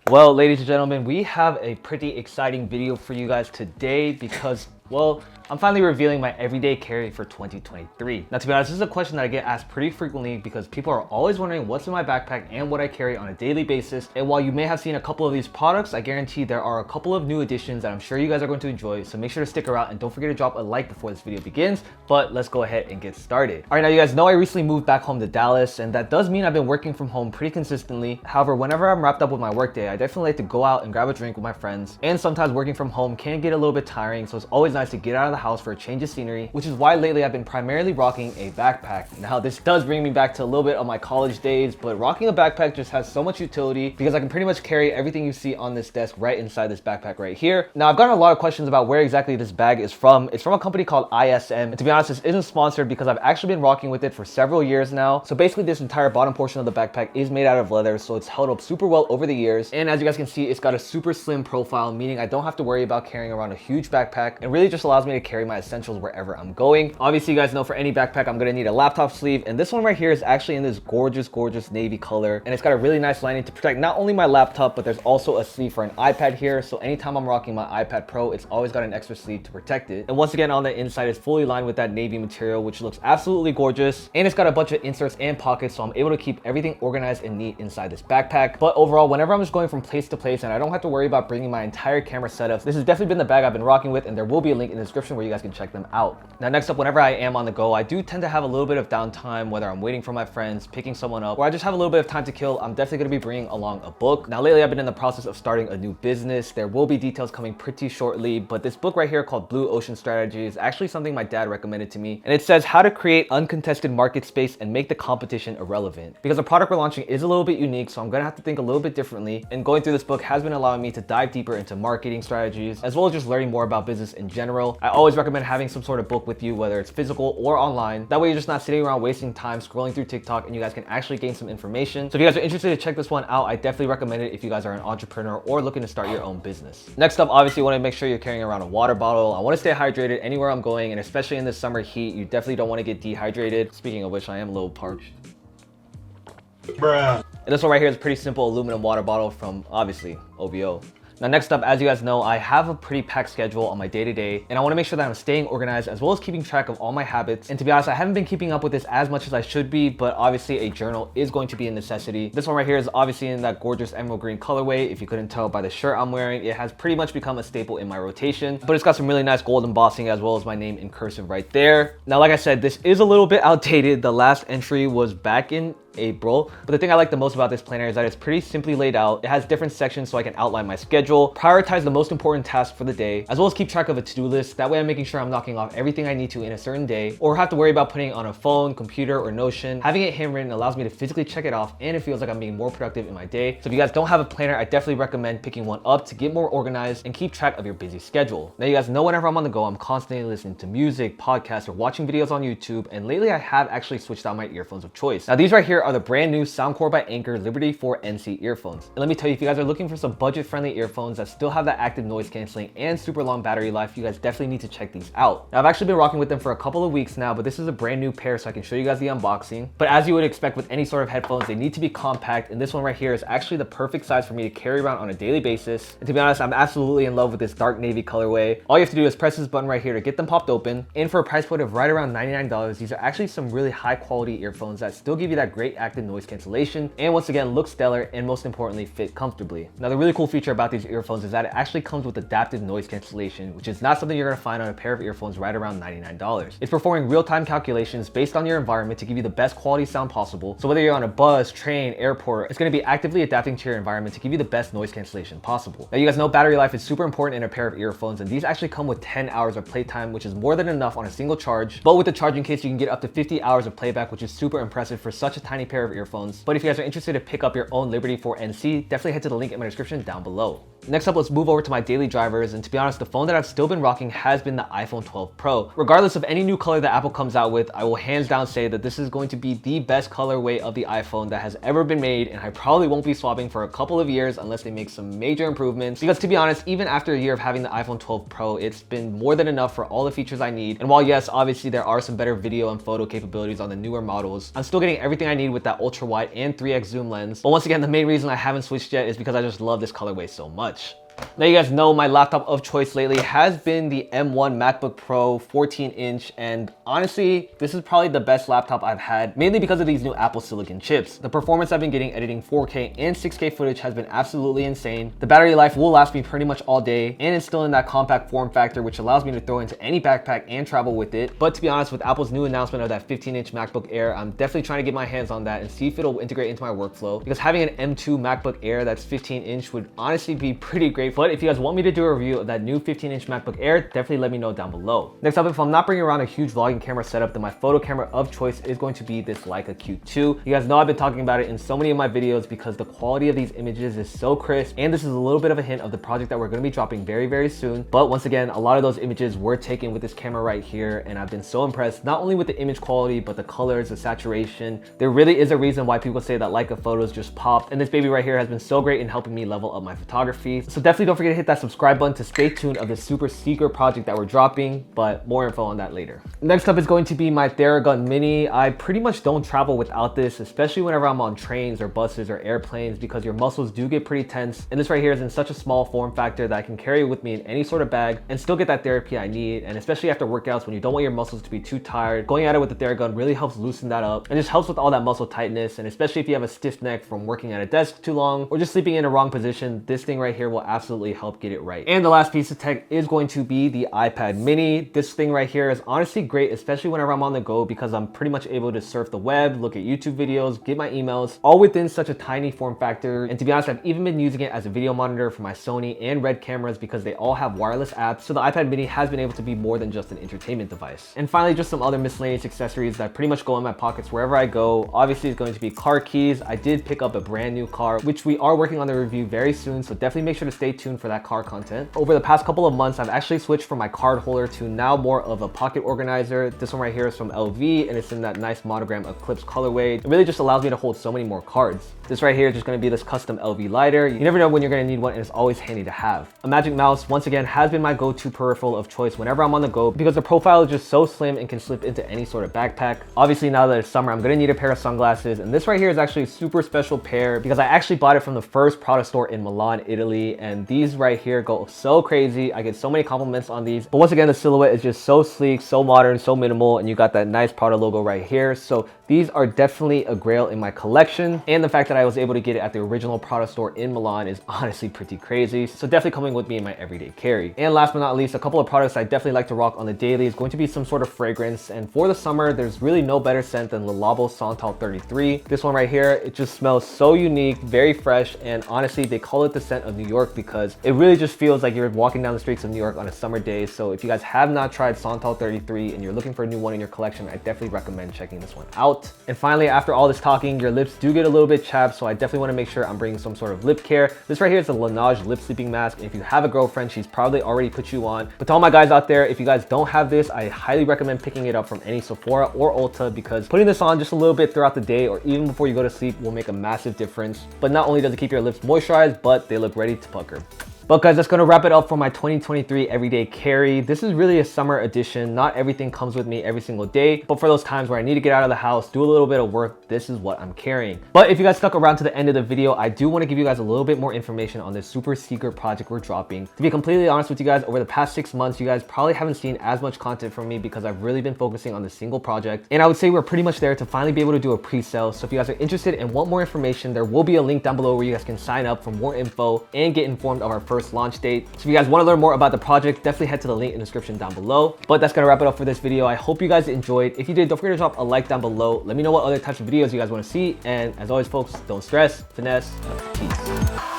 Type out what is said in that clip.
Well, ladies and gentlemen, we have a pretty exciting video for you guys today because, well, I'm finally revealing my everyday carry for 2023. Now, to be honest, this is a question that I get asked pretty frequently because people are always wondering what's in my backpack and what I carry on a daily basis. And while you may have seen a couple of these products, I guarantee there are a couple of new additions that I'm sure you guys are going to enjoy. So make sure to stick around and don't forget to drop a like before this video begins. But let's go ahead and get started. All right, now you guys know I recently moved back home to Dallas, and that does mean I've been working from home pretty consistently. However, whenever I'm wrapped up with my workday, I definitely like to go out and grab a drink with my friends. And sometimes working from home can get a little bit tiring, so it's always nice to get out of the house for a change of scenery, which is why lately I've been primarily rocking a backpack. Now, this does bring me back to a little bit of my college days, but rocking a backpack just has so much utility because I can pretty much carry everything you see on this desk right inside this backpack right here. Now, I've gotten a lot of questions about where exactly this bag is from. It's from a company called ISM, and to be honest, this isn't sponsored because I've actually been rocking with it for several years now. So basically, this entire bottom portion of the backpack is made out of leather, so it's held up super well over the years. And as you guys can see, it's got a super slim profile, meaning I don't have to worry about carrying around a huge backpack, and really just allows me to carry my essentials wherever I'm going. Obviously, you guys know for any backpack, I'm gonna need a laptop sleeve, and this one right here is actually in this gorgeous navy color, and it's got a really nice lining to protect not only my laptop, but there's also a sleeve for an iPad here. So anytime I'm rocking my iPad Pro, it's always got an extra sleeve to protect it. And once again, on the inside, it's fully lined with that navy material, which looks absolutely gorgeous, and it's got a bunch of inserts and pockets, so I'm able to keep everything organized and neat inside this backpack. But overall, whenever I'm just going from place to place and I don't have to worry about bringing my entire camera setup, this has definitely been the bag I've been rocking with, and there will be a link in the description where you guys can check them out. Now, next up, whenever I am on the go, I do tend to have a little bit of downtime, whether I'm waiting for my friends, picking someone up, or I just have a little bit of time to kill. I'm definitely going to be bringing along a book. Now, lately, I've been in the process of starting a new business. There will be details coming pretty shortly, but this book right here called Blue Ocean Strategy is actually something my dad recommended to me, and it says how to create uncontested market space and make the competition irrelevant. Because the product we're launching is a little bit unique, so I'm going to have to think a little bit differently, and going through this book has been allowing me to dive deeper into marketing strategies, as well as just learning more about business in general. I always recommend having some sort of book with you, whether it's physical or online. That way you're just not sitting around wasting time scrolling through TikTok, and you guys can actually gain some information. So if you guys are interested to check this one out, I definitely recommend it if you guys are an entrepreneur or looking to start your own business. Next up, obviously, you want to make sure you're carrying around a water bottle. I want to stay hydrated anywhere I'm going, and especially in this summer heat, you definitely don't want to get dehydrated. Speaking of which, I am a little parched. Bruh. And this one right here is a pretty simple aluminum water bottle from, obviously, OVO. Now, next up, as you guys know, I have a pretty packed schedule on my day-to-day, and I want to make sure that I'm staying organized as well as keeping track of all my habits. And to be honest, I haven't been keeping up with this as much as I should be, but obviously a journal is going to be a necessity. This one right here is obviously in that gorgeous emerald green colorway. If you couldn't tell by the shirt I'm wearing, it has pretty much become a staple in my rotation, but it's got some really nice gold embossing as well as my name in cursive right there. Now, like I said, this is a little bit outdated. The last entry was back in April, but the thing I like the most about this planner is that it's pretty simply laid out. It has different sections so I can outline my schedule, prioritize the most important tasks for the day, as well as keep track of a to-do list. That way I'm making sure I'm knocking off everything I need to in a certain day, or have to worry about putting it on a phone, computer, or Notion. Having it handwritten allows me to physically check it off, and it feels like I'm being more productive in my day. So if you guys don't have a planner, I definitely recommend picking one up to get more organized and keep track of your busy schedule. Now, you guys know whenever I'm on the go, I'm constantly listening to music, podcasts, or watching videos on YouTube, and lately I have actually switched out my earphones of choice. Now, these right here are the brand new Soundcore by Anker Liberty 4 NC earphones. And let me tell you, if you guys are looking for some budget-friendly earphones that still have that active noise canceling and super long battery life, you guys definitely need to check these out. Now, I've actually been rocking with them for a couple of weeks now, but this is a brand new pair, so I can show you guys the unboxing. But as you would expect with any sort of headphones, they need to be compact, and this one right here is actually the perfect size for me to carry around on a daily basis. And to be honest, I'm absolutely in love with this dark navy colorway. All you have to do is press this button right here to get them popped open, and for a price point of right around $99, these are actually some really high quality earphones that still give you that great active noise cancellation, and once again, look stellar, and most importantly, fit comfortably. Now, the really cool feature about these earphones is that it actually comes with adaptive noise cancellation, which is not something you're gonna find on a pair of earphones right around $99. It's performing real-time calculations based on your environment to give you the best quality sound possible. So whether you're on a bus, train, airport, it's gonna be actively adapting to your environment to give you the best noise cancellation possible. Now, you guys know battery life is super important in a pair of earphones, and these actually come with 10 hours of playtime, which is more than enough on a single charge. But with the charging case, you can get up to 50 hours of playback, which is super impressive for such a tiny pair of earphones. But if you guys are interested to pick up your own Liberty 4 NC, definitely head to the link in my description down below. Next up, let's move over to my daily drivers, and to be honest, the phone that I've still been rocking has been the iPhone 12 Pro. Regardless of any new color that Apple comes out with, I will hands down say that this is going to be the best colorway of the iPhone that has ever been made, and I probably won't be swapping for a couple of years unless they make some major improvements, because to be honest, even after a year of having the iPhone 12 Pro, it's been more than enough for all the features I need. And while yes, obviously there are some better video and photo capabilities on the newer models, I'm still getting everything I need with that ultra wide and 3x zoom lens. But once again, the main reason I haven't switched yet is because I just love this colorway so much. Now you guys know my laptop of choice lately has been the M1 MacBook Pro 14-inch, and honestly, this is probably the best laptop I've had, mainly because of these new Apple Silicon chips. The performance I've been getting editing 4K and 6K footage has been absolutely insane. The battery life will last me pretty much all day, and it's still in that compact form factor, which allows me to throw into any backpack and travel with it. But to be honest, with Apple's new announcement of that 15-inch MacBook Air, I'm definitely trying to get my hands on that and see if it'll integrate into my workflow, because having an M2 MacBook Air that's 15-inch would honestly be pretty great. But if you guys want me to do a review of that new 15-inch MacBook Air, definitely let me know down below. Next up, if I'm not bringing around a huge vlogging camera setup, then my photo camera of choice is going to be this Leica Q2. You guys know I've been talking about it in so many of my videos because the quality of these images is so crisp, and this is a little bit of a hint of the project that we're going to be dropping very, very soon. But once again, a lot of those images were taken with this camera right here, and I've been so impressed not only with the image quality, but the colors, the saturation. There really is a reason why people say that Leica photos just pop, and this baby right here has been so great in helping me level up my photography. So definitely don't forget to hit that subscribe button to stay tuned of this super secret project that we're dropping, but more info on that later. Next up is going to be my Theragun Mini. I pretty much don't travel without this, especially whenever I'm on trains or buses or airplanes, because your muscles do get pretty tense, and this right here is in such a small form factor that I can carry with me in any sort of bag and still get that therapy I need. And especially after workouts, when you don't want your muscles to be too tired, going at it with the Theragun really helps loosen that up and just helps with all that muscle tightness. And especially if you have a stiff neck from working at a desk too long or just sleeping in a wrong position, this thing right here will absolutely help get it right. And the last piece of tech is going to be the iPad Mini. This thing right here is honestly great, especially whenever I'm on the go, because I'm pretty much able to surf the web, look at YouTube videos, get my emails, all within such a tiny form factor. And to be honest, I've even been using it as a video monitor for my Sony and Red cameras because they all have wireless apps. So the iPad Mini has been able to be more than just an entertainment device. And finally, just some other miscellaneous accessories that pretty much go in my pockets wherever I go. Obviously, it's going to be car keys. I did pick up a brand new car, which we are working on the review very soon, so definitely make sure to stay tuned for that car content. Over the past couple of months, I've actually switched from my card holder to now more of a pocket organizer. This one right here is from LV, and it's in that nice monogram Eclipse colorway. It really just allows me to hold so many more cards. This right here is just going to be this custom LV lighter. You never know when you're going to need one, and it's always handy to have. A Magic Mouse, once again, has been my go-to peripheral of choice whenever I'm on the go because the profile is just so slim and can slip into any sort of backpack. Obviously, now that it's summer, I'm going to need a pair of sunglasses, and this right here is actually a super special pair because I actually bought it from the first Prada store in Milan, Italy, and these right here go so crazy. I get so many compliments on these, but once again, the silhouette is just so sleek, so modern, so minimal, and you got that nice Prada logo right here. So these are definitely a grail in my collection, and the fact that I was able to get it at the original Prada store in Milan is honestly pretty crazy. So definitely coming with me in my everyday carry. And last but not least, a couple of products I definitely like to rock on the daily is going to be some sort of fragrance, and for the summer, there's really no better scent than Le Labo Santal 33. This one right here, it just smells so unique, very fresh, and honestly, they call it the scent of New York because it really just feels like you're walking down the streets of New York on a summer day. So if you guys have not tried Santal 33 and you're looking for a new one in your collection, I definitely recommend checking this one out. And finally, after all this talking, your lips do get a little bit chapped, so I definitely want to make sure I'm bringing some sort of lip care. This right here is a Laneige lip sleeping mask, and if you have a girlfriend, she's probably already put you on. But to all my guys out there, if you guys don't have this, I highly recommend picking it up from any Sephora or Ulta because putting this on just a little bit throughout the day or even before you go to sleep will make a massive difference. But not only does it keep your lips moisturized, but they look ready to pucker. But guys, that's gonna wrap it up for my 2023 everyday carry. This is really a summer edition. Not everything comes with me every single day, but for those times where I need to get out of the house, do a little bit of work, this is what I'm carrying. But if you guys stuck around to the end of the video, I do want to give you guys a little bit more information on this super secret project we're dropping. To be completely honest with you guys, over the past 6 months, you guys probably haven't seen as much content from me because I've really been focusing on this single project. And I would say we're pretty much there to finally be able to do a pre-sale. So if you guys are interested and want more information, there will be a link down below where you guys can sign up for more info and get informed of our first launch date. So if you guys want to learn more about the project, definitely head to the link in the description down below. But that's going to wrap it up for this video. I hope you guys enjoyed. If you did, don't forget to drop a like down below. Let me know what other types of videos you guys want to see. And as always, folks, don't stress, finesse, peace.